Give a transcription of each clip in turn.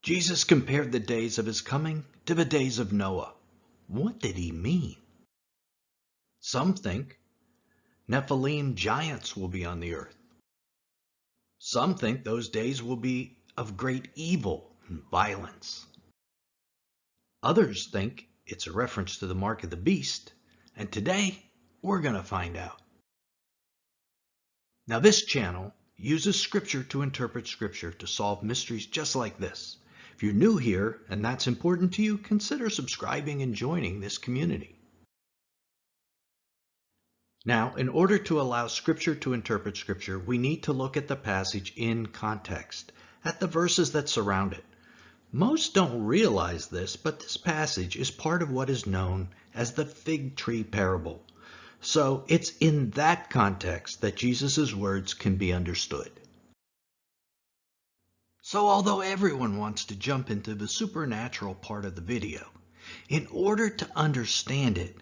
Jesus compared the days of his coming to the days of Noah. What did he mean? Some think Nephilim giants will be on the earth. Some think those days will be of great evil and violence. Others think it's a reference to the mark of the beast, and today we're going to find out. Now, this channel uses Scripture to interpret Scripture to solve mysteries just like this. If you're new here and that's important to you, consider subscribing and joining this community. Now, in order to allow Scripture to interpret Scripture, we need to look at the passage in context, at the verses that surround it. Most don't realize this, but this passage is part of what is known as the fig tree parable. So it's in that context that Jesus' words can be understood. So although everyone wants to jump into the supernatural part of the video, in order to understand it,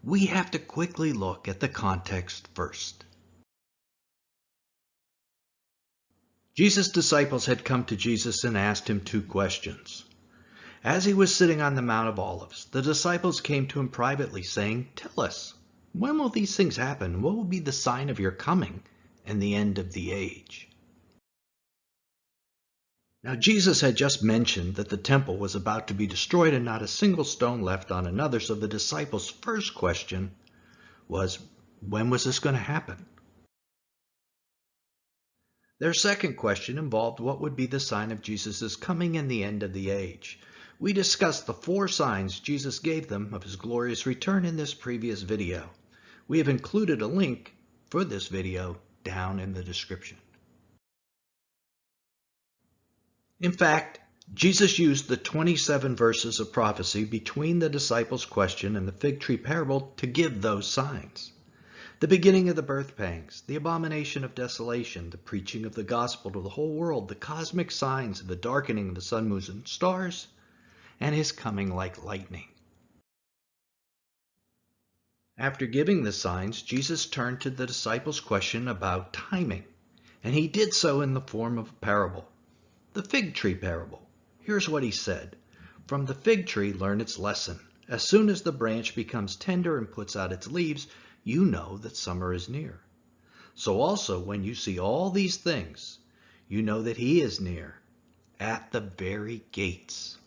we have to quickly look at the context first. Jesus' disciples had come to Jesus and asked him 2 questions. As he was sitting on the Mount of Olives, the disciples came to him privately, saying, "Tell us, when will these things happen? What will be the sign of your coming and the end of the age?" Now, Jesus had just mentioned that the temple was about to be destroyed and not a single stone left on another, so the disciples' first question was, when was this going to happen? Their second question involved what would be the sign of Jesus' coming and the end of the age. We discussed the 4 signs Jesus gave them of his glorious return in this previous video. We have included a link for this video down in the description. In fact, Jesus used the 27 verses of prophecy between the disciples' question and the fig tree parable to give those signs. The beginning of the birth pangs, the abomination of desolation, the preaching of the gospel to the whole world, the cosmic signs of the darkening of the sun, moon, and stars, and his coming like lightning. After giving the signs, Jesus turned to the disciples' question about timing, and he did so in the form of a parable. The fig tree parable. Here's what he said. "From the fig tree learn its lesson. As soon as the branch becomes tender and puts out its leaves, you know that summer is near. So also when you see all these things, you know that he is near, at the very gates."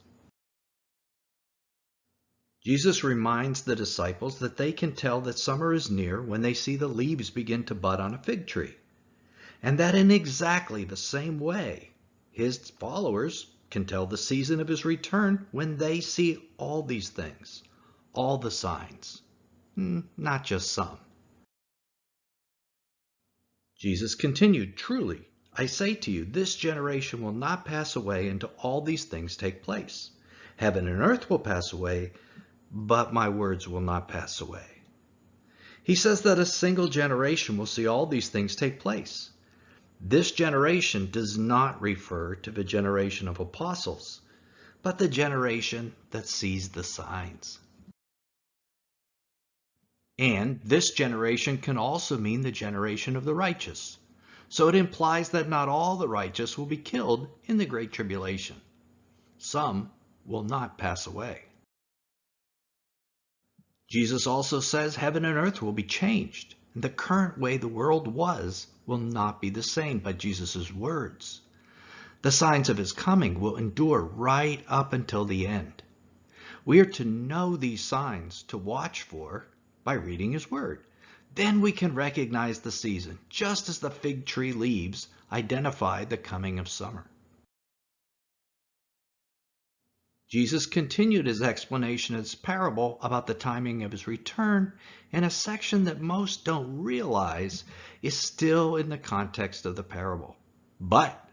Jesus reminds the disciples that they can tell that summer is near when they see the leaves begin to bud on a fig tree, and that in exactly the same way, his followers can tell the season of his return when they see all these things, all the signs, not just some. Jesus continued, "Truly, I say to you, this generation will not pass away until all these things take place. Heaven and earth will pass away, but my words will not pass away." He says that a single generation will see all these things take place. This generation does not refer to the generation of apostles, but the generation that sees the signs. And this generation can also mean the generation of the righteous. So it implies that not all the righteous will be killed in the Great Tribulation. Some will not pass away. Jesus also says heaven and earth will be changed. The current way the world was will not be the same by Jesus' words. The signs of his coming will endure right up until the end. We are to know these signs to watch for by reading his word. Then we can recognize the season, just as the fig tree leaves identify the coming of summer. Jesus continued his explanation of this parable about the timing of his return in a section that most don't realize is still in the context of the parable. But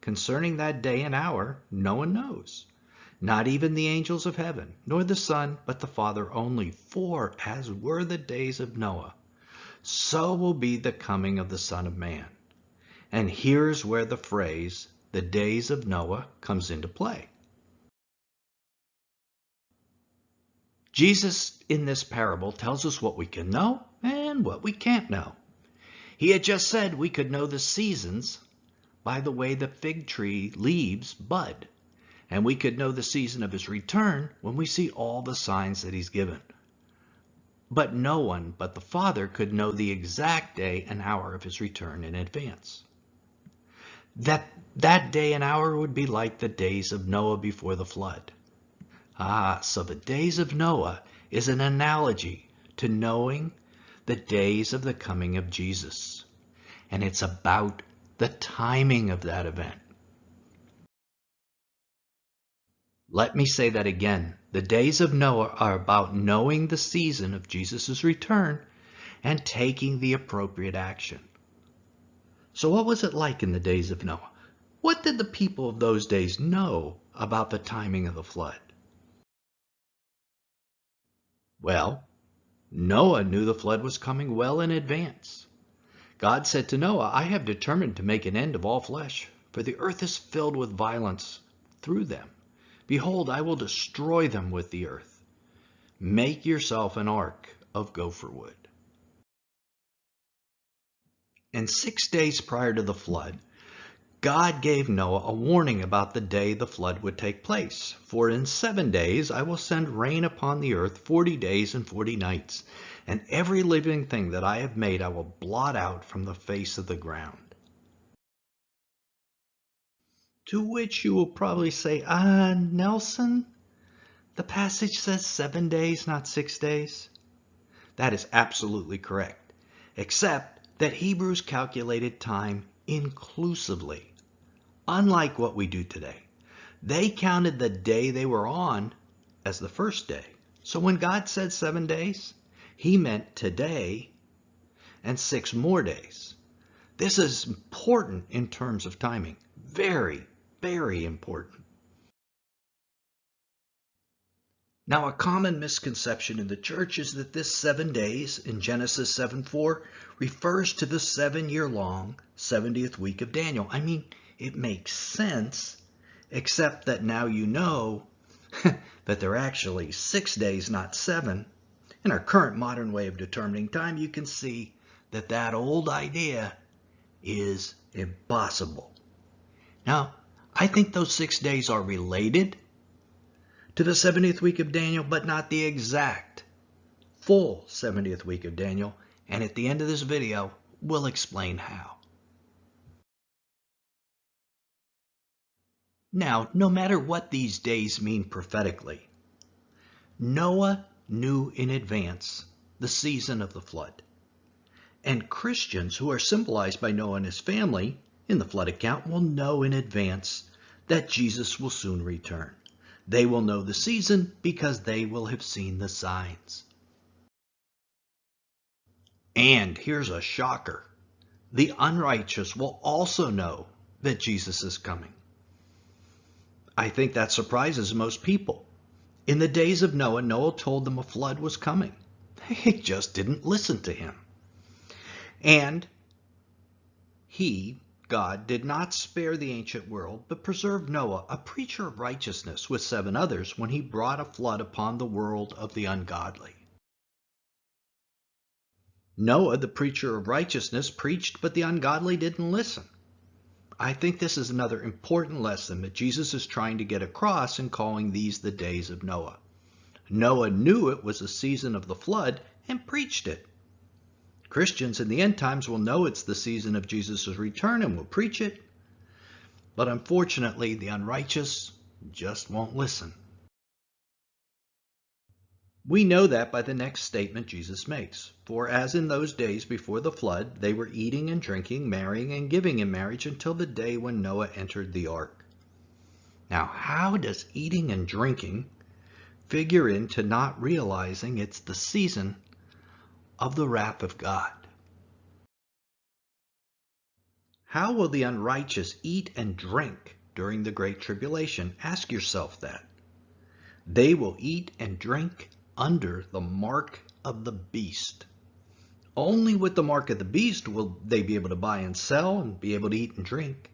concerning that day and hour, no one knows, not even the angels of heaven, nor the Son, but the Father only. For as were the days of Noah, so will be the coming of the Son of Man. And here's where the phrase, the days of Noah, comes into play. Jesus, in this parable, tells us what we can know and what we can't know. He had just said we could know the seasons by the way the fig tree leaves bud. and we could know the season of his return when we see all the signs that he's given. But no one but the Father could know the exact day and hour of his return in advance. That day and hour would be like the days of Noah before the flood. So the days of Noah is an analogy to knowing the days of the coming of Jesus. And it's about the timing of that event. Let me say that again. The days of Noah are about knowing the season of Jesus' return and taking the appropriate action. So what was it like in the days of Noah? What did the people of those days know about the timing of the flood? Well, Noah knew the flood was coming well in advance. God said to Noah, I have determined to make an end of all flesh, for the earth is filled with violence through them. Behold, I will destroy them with the earth. Make yourself an ark of gopher wood. And 6 days prior to the flood, God gave Noah a warning about the day the flood would take place. For in 7 days I will send rain upon the earth 40 days and 40 nights, and every living thing that I have made I will blot out from the face of the ground. To which you will probably say, Nelson, the passage says 7 days, not 6 days. That is absolutely correct, except that Hebrews calculated time inclusively, unlike what we do today. They counted the day they were on as the first day. So when God said 7 days, he meant today and 6 more days. This is important in terms of timing. Very, very important. Now, a common misconception in the church is that this 7 days in Genesis 7:4 refers to the 7-year-long 70th week of Daniel. I mean, it makes sense, except that now you know that they're actually 6 days, not 7. In our current modern way of determining time, you can see that that old idea is impossible. Now, I think those 6 days are related to the 70th week of Daniel, but not the exact full 70th week of Daniel. And at the end of this video, we'll explain how. Now, no matter what these days mean prophetically, Noah knew in advance the season of the flood. And Christians who are symbolized by Noah and his family in the flood account will know in advance that Jesus will soon return. They will know the season because they will have seen the signs. And here's a shocker. The unrighteous will also know that Jesus is coming. I think that surprises most people. In the days of Noah, Noah told them a flood was coming. They just didn't listen to him. And he, God, did not spare the ancient world, but preserved Noah, a preacher of righteousness, with 7 others when he brought a flood upon the world of the ungodly. Noah, the preacher of righteousness, preached, but the ungodly didn't listen. I think this is another important lesson that Jesus is trying to get across in calling these the days of Noah. Noah knew it was a season of the flood and preached it. Christians in the end times will know it's the season of Jesus' return and will preach it. But unfortunately, the unrighteous just won't listen. We know that by the next statement Jesus makes. For as in those days before the flood, they were eating and drinking, marrying and giving in marriage until the day when Noah entered the ark. Now, how does eating and drinking figure into not realizing it's the season of the wrath of God? How will the unrighteous eat and drink during the Great Tribulation? Ask yourself that. They will eat and drink under the mark of the beast. Only with the mark of the beast will they be able to buy and sell and be able to eat and drink.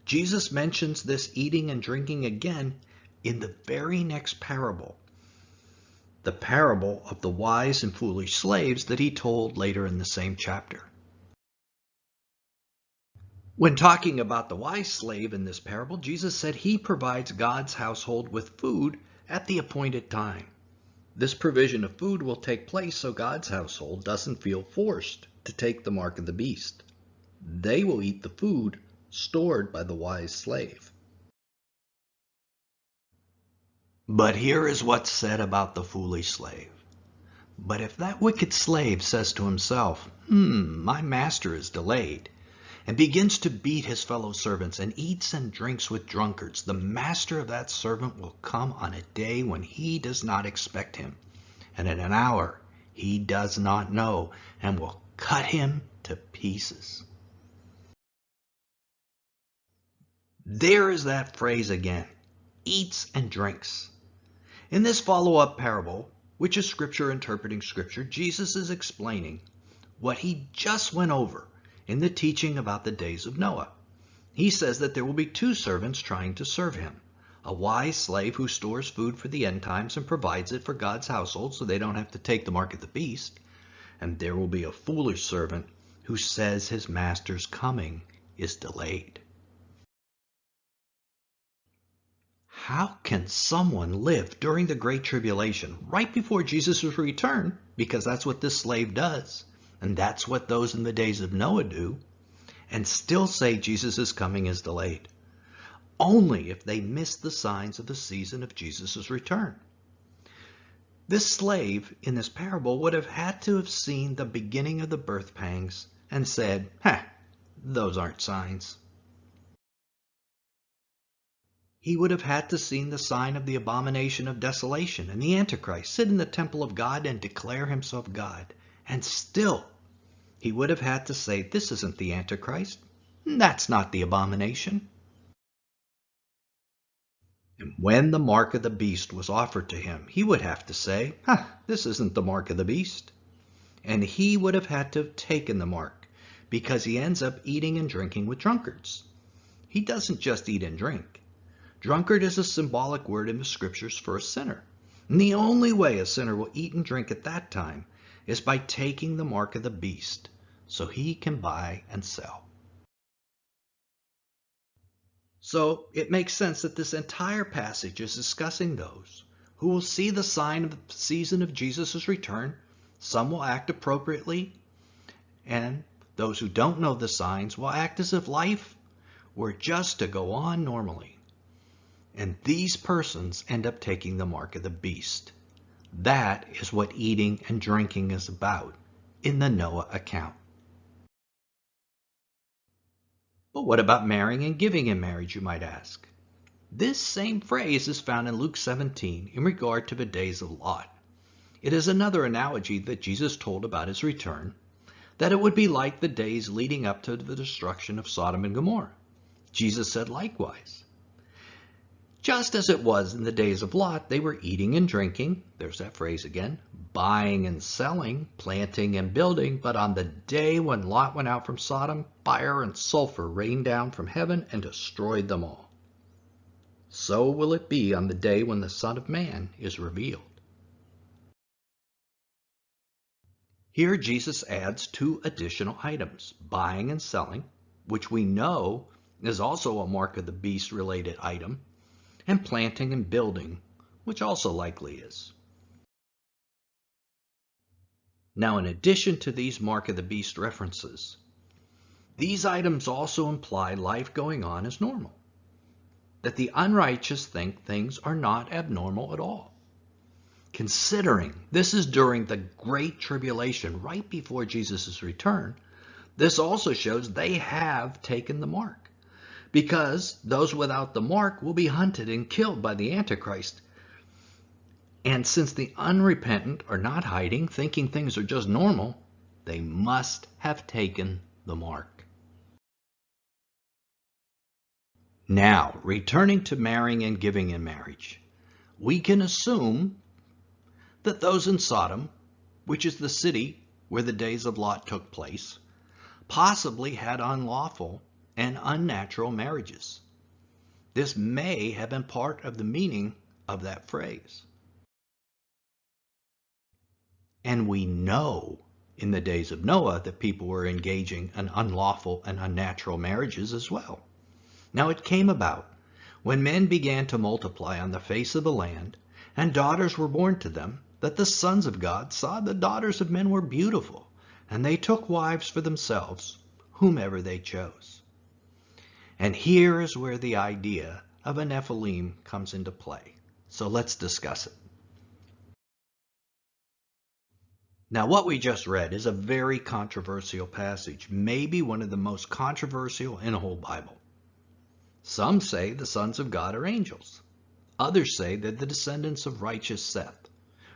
Jesus mentions this eating and drinking again in the very next parable, the parable of the wise and foolish slaves that he told later in the same chapter. When talking about the wise slave in this parable, Jesus said he provides God's household with food at the appointed time. This provision of food will take place so God's household doesn't feel forced to take the mark of the beast. They will eat the food stored by the wise slave. But here is what's said about the foolish slave. But if that wicked slave says to himself, my master is delayed, and begins to beat his fellow servants and eats and drinks with drunkards, the master of that servant will come on a day when he does not expect him, and in an hour he does not know, and will cut him to pieces. There is that phrase again, eats and drinks. In this follow-up parable, which is Scripture interpreting Scripture, Jesus is explaining what he just went over in the teaching about the days of Noah. He says that there will be two servants trying to serve him. A wise slave who stores food for the end times and provides it for God's household so they don't have to take the mark of the beast. And there will be a foolish servant who says his master's coming is delayed. How can someone live during the Great Tribulation, right before Jesus' return, because that's what this slave does, and that's what those in the days of Noah do, and still say Jesus' coming is delayed? Only if they miss the signs of the season of Jesus' return. This slave in this parable would have had to have seen the beginning of the birth pangs and said, those aren't signs. He would have had to seen the sign of the abomination of desolation and the Antichrist sit in the temple of God and declare himself God. And still, he would have had to say, this isn't the Antichrist. That's not the abomination. And when the mark of the beast was offered to him, he would have to say, this isn't the mark of the beast. And he would have had to have taken the mark, because he ends up eating and drinking with drunkards. He doesn't just eat and drink. Drunkard is a symbolic word in the Scriptures for a sinner. And the only way a sinner will eat and drink at that time is by taking the mark of the beast, so he can buy and sell. So it makes sense that this entire passage is discussing those who will see the sign of the season of Jesus' return. Some will act appropriately, and those who don't know the signs will act as if life were just to go on normally. And these persons end up taking the mark of the beast. That is what eating and drinking is about in the Noah account. But what about marrying and giving in marriage, you might ask? This same phrase is found in Luke 17 in regard to the days of Lot. It is another analogy that Jesus told about his return, that it would be like the days leading up to the destruction of Sodom and Gomorrah. Jesus said likewise. Just as it was in the days of Lot, they were eating and drinking, there's that phrase again, buying and selling, planting and building, but on the day when Lot went out from Sodom, fire and sulfur rained down from heaven and destroyed them all. So will it be on the day when the Son of Man is revealed. Here Jesus adds two additional items, buying and selling, which we know is also a mark of the beast related item, and planting and building, which also likely is. Now, in addition to these mark of the beast references, these items also imply life going on as normal, that the unrighteous think things are not abnormal at all. Considering this is during the Great Tribulation, right before Jesus' return, this also shows they have taken the mark, because those without the mark will be hunted and killed by the Antichrist. And since the unrepentant are not hiding, thinking things are just normal, they must have taken the mark. Now, returning to marrying and giving in marriage, we can assume that those in Sodom, which is the city where the days of Lot took place, possibly had unlawful and unnatural marriages. This may have been part of the meaning of that phrase. And we know in the days of Noah that people were engaging in unlawful and unnatural marriages as well. Now it came about when men began to multiply on the face of the land, and daughters were born to them, that the sons of God saw the daughters of men were beautiful, and they took wives for themselves, whomever they chose. And here is where the idea of a Nephilim comes into play. So let's discuss it. Now, what we just read is a very controversial passage, maybe one of the most controversial in the whole Bible. Some say the sons of God are angels. Others say they're the descendants of righteous Seth,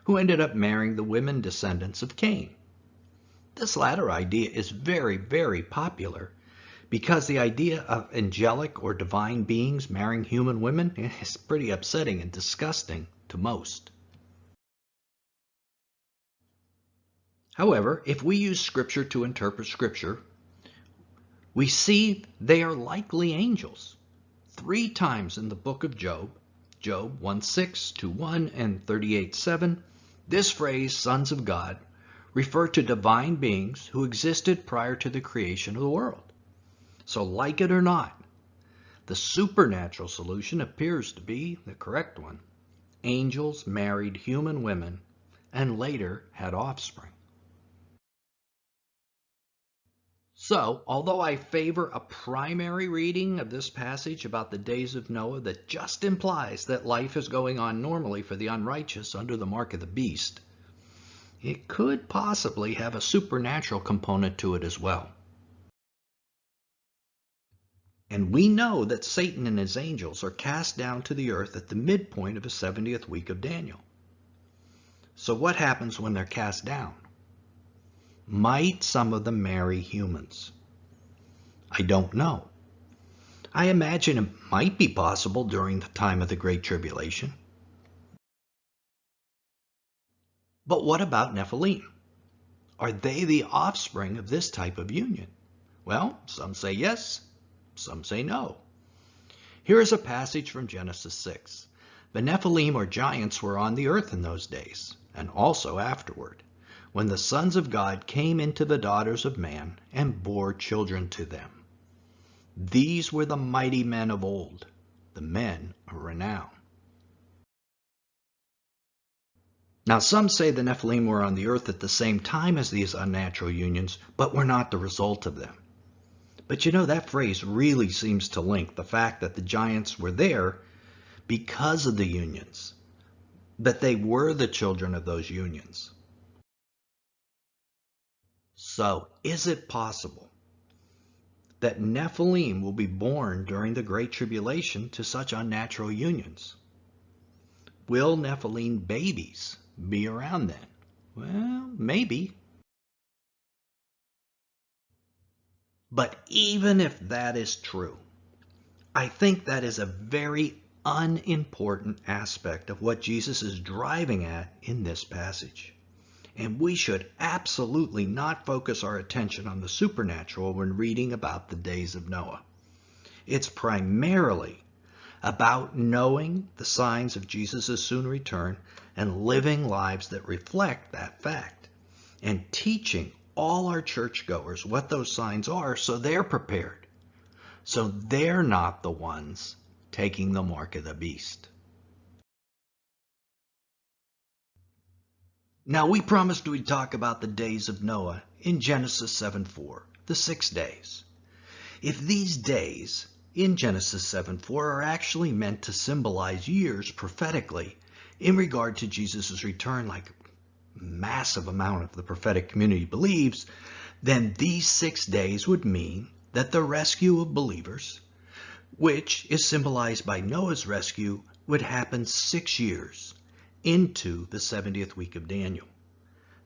who ended up marrying the women descendants of Cain. This latter idea is very, very popular because the idea of angelic or divine beings marrying human women is pretty upsetting and disgusting to most. However, if we use Scripture to interpret Scripture, we see they are likely angels. 3 times in the book of Job, Job 1:6 to 1 and 38:7, this phrase, sons of God, refer to divine beings who existed prior to the creation of the world. So like it or not, the supernatural solution appears to be the correct one. Angels married human women and later had offspring. So, although I favor a primary reading of this passage about the days of Noah that just implies that life is going on normally for the unrighteous under the mark of the beast, it could possibly have a supernatural component to it as well. And we know that Satan and his angels are cast down to the earth at the midpoint of the 70th week of Daniel. So what happens when they're cast down? Might some of them marry humans? I don't know. I imagine it might be possible during the time of the Great Tribulation. But what about Nephilim? Are they the offspring of this type of union? Well, some say yes, some say no. Here is a passage from Genesis 6. The Nephilim or giants were on the earth in those days, and also afterward, when the sons of God came into the daughters of man and bore children to them. These were the mighty men of old, the men of renown. Now some say the Nephilim were on the earth at the same time as these unnatural unions, but were not the result of them. But you know, that phrase really seems to link the fact that the giants were there because of the unions, that they were the children of those unions. So, is it possible that Nephilim will be born during the Great Tribulation to such unnatural unions? Will Nephilim babies be around then? Well, maybe. But even if that is true, I think that is a very unimportant aspect of what Jesus is driving at in this passage. And we should absolutely not focus our attention on the supernatural when reading about the days of Noah. It's primarily about knowing the signs of Jesus' soon return and living lives that reflect that fact, and teaching all our churchgoers what those signs are so they're prepared, so they're not the ones taking the mark of the beast. Now, we promised we'd talk about the days of Noah in Genesis 7:4, the 6 days. If these days in Genesis 7:4 are actually meant to symbolize years prophetically in regard to Jesus' return, like a massive amount of the prophetic community believes, then these 6 days would mean that the rescue of believers, which is symbolized by Noah's rescue, would happen 6 years into the 70th week of Daniel.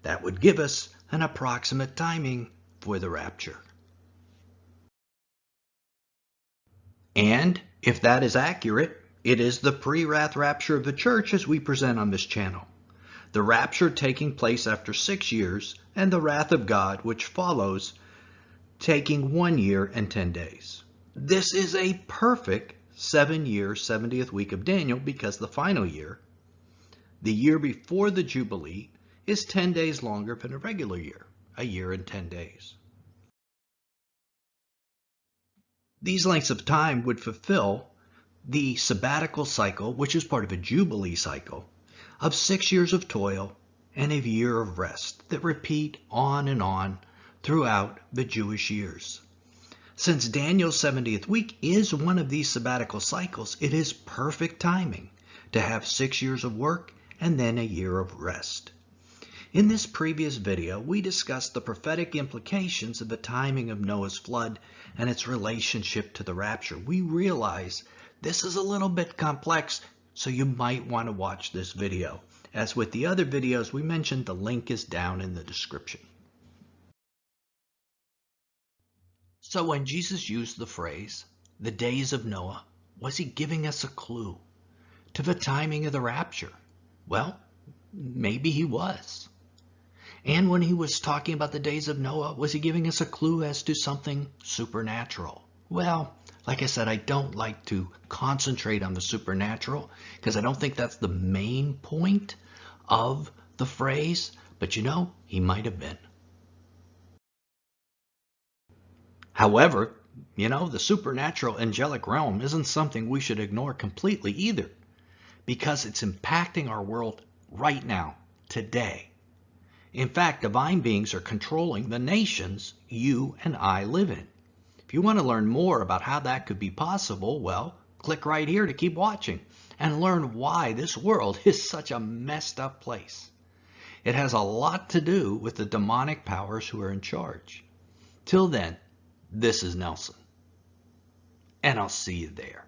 That would give us an approximate timing for the rapture. And if that is accurate, it is the pre-wrath rapture of the church as we present on this channel. The rapture taking place after 6 years, and the wrath of God, which follows, taking 1 year and 10 days. This is a perfect 7-year 70th week of Daniel, because the final year, the year before the Jubilee, is 10 days longer than a regular year. a year and 10 days. These lengths of time would fulfill the sabbatical cycle, which is part of a jubilee cycle, of 6 years of toil and a year of rest that repeat on and on throughout the Jewish years. Since Daniel's 70th week is one of these sabbatical cycles, it is perfect timing to have 6 years of work and then a year of rest. In this previous video, we discussed the prophetic implications of the timing of Noah's flood and its relationship to the rapture. We realize this is a little bit complex, so you might want to watch this video. As with the other videos we mentioned, the link is down in the description. So when Jesus used the phrase, the days of Noah, was he giving us a clue to the timing of the rapture? Well, maybe he was. And when he was talking about the days of Noah, was he giving us a clue as to something supernatural? Well, like I said, I don't like to concentrate on the supernatural because I don't think that's the main point of the phrase, but you know, he might have been. However, you know, the supernatural angelic realm isn't something we should ignore completely either, because it's impacting our world right now, today. In fact, divine beings are controlling the nations you and I live in. If you want to learn more about how that could be possible, well, click right here to keep watching and learn why this world is such a messed up place. It has a lot to do with the demonic powers who are in charge. Till then, this is Nelson, and I'll see you there.